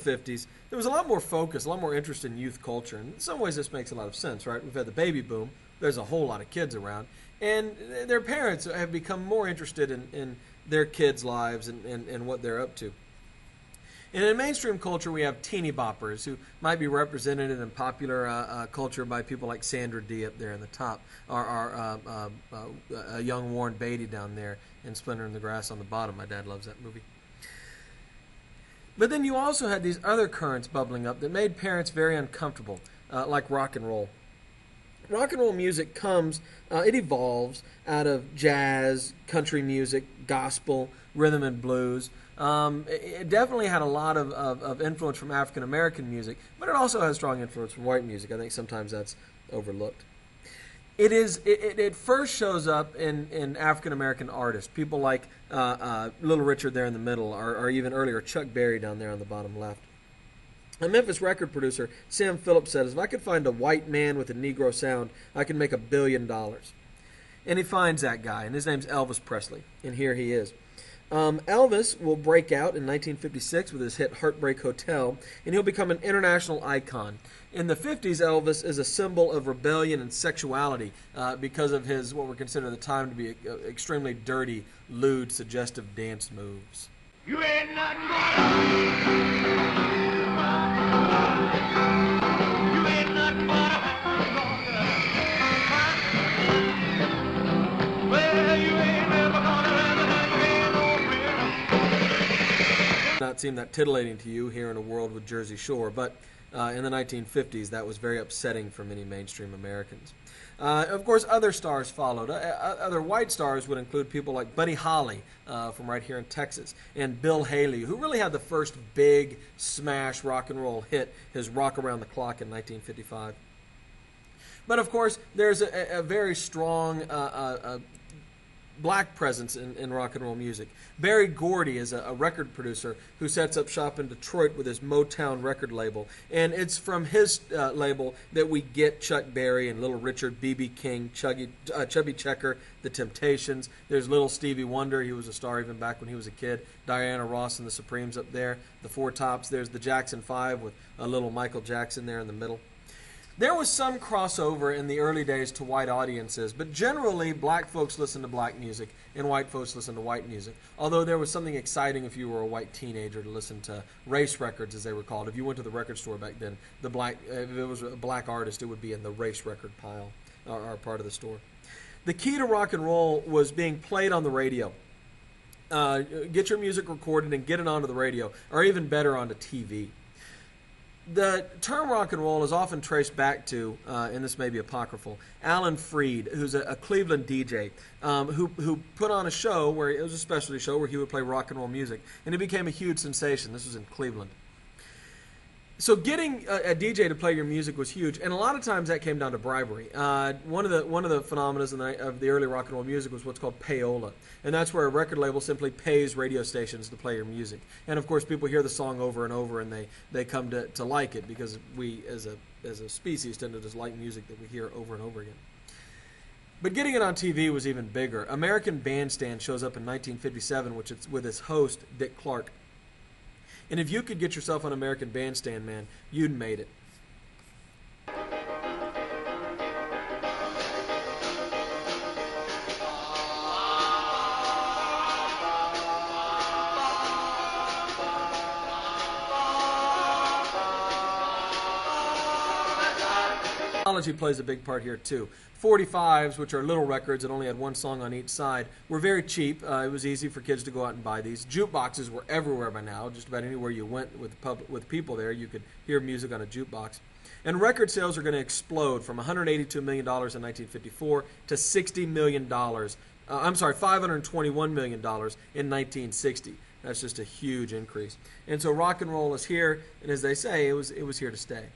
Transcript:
50s, there was a lot more focus, a lot more interest in youth culture. And in some ways, this makes a lot of sense, right? We've had the baby boom. There's a whole lot of kids around. And their parents have become more interested in their kids' lives and what they're up to. And in mainstream culture, we have teeny boppers who might be represented in popular culture by people like Sandra Dee up there in the top, or a young Warren Beatty down there in Splinter in the Grass on the bottom. My dad loves that movie. But then you also had these other currents bubbling up that made parents very uncomfortable, like rock and roll. Rock and roll music it evolves out of jazz, country music, gospel, rhythm and blues. It definitely had a lot of influence from African American music, but it also has strong influence from white music. I think sometimes that's overlooked. It first shows up in African American artists, people like Little Richard there in the middle, or even earlier Chuck Berry down there on the bottom left. A Memphis record producer, Sam Phillips, said, "If I could find a white man with a Negro sound, I could make $1 billion." And he finds that guy, and his name's Elvis Presley, and here he is. Elvis will break out in 1956 with his hit Heartbreak Hotel, and he'll become an international icon. In the 50s, Elvis is a symbol of rebellion and sexuality because of his, what we consider at the time to be extremely dirty, lewd, suggestive dance moves. You ain't nothing you ain't nothing well, you ain't never gonna not seem that titillating to you here in a world with Jersey Shore, but in the 1950s that was very upsetting for many mainstream Americans. Of course, other stars followed. Other white stars would include people like Buddy Holly from right here in Texas, and Bill Haley, who really had the first big smash rock and roll hit, his Rock Around the Clock in 1955. But of course, there's a very strong black presence in rock and roll music. Berry Gordy is a record producer who sets up shop in Detroit with his Motown record label. And it's from his label that we get Chuck Berry and Little Richard, B.B. King, Chubby Checker, The Temptations. There's Little Stevie Wonder. He was a star even back when he was a kid. Diana Ross and the Supremes up there. The Four Tops. There's the Jackson 5 with a little Michael Jackson there in the middle. There was some crossover in the early days to white audiences, but generally black folks listened to black music and white folks listened to white music. Although there was something exciting if you were a white teenager to listen to race records, as they were called. If you went to the record store back then, if it was a black artist, it would be in the race record pile or part of the store. The key to rock and roll was being played on the radio. Get your music recorded and get it onto the radio, or even better, onto TV. The term rock and roll is often traced back to, and this may be apocryphal, Alan Freed, who's a Cleveland DJ, who put on a show where it was a specialty show where he would play rock and roll music, and it became a huge sensation. This was in Cleveland. So getting a DJ to play your music was huge, and a lot of times that came down to bribery. One of the phenomena of the early rock and roll music was what's called payola, and that's where a record label simply pays radio stations to play your music. And of course, people hear the song over and over, and they come to like it because we, as a species, tend to just like music that we hear over and over again. But getting it on TV was even bigger. American Bandstand shows up in 1957, with its host Dick Clark. And if you could get yourself on American Bandstand, man, you'd made it. Technology plays a big part here too. 45s, which are little records that only had one song on each side, were very cheap. It was easy for kids to go out and buy these. Jukeboxes were everywhere by now. Just about anywhere you went with people there, you could hear music on a jukebox. And record sales are going to explode from $182 million in 1954 to $60 million. $521 million in 1960. That's just a huge increase. And so rock and roll is here, and as they say, it was here to stay.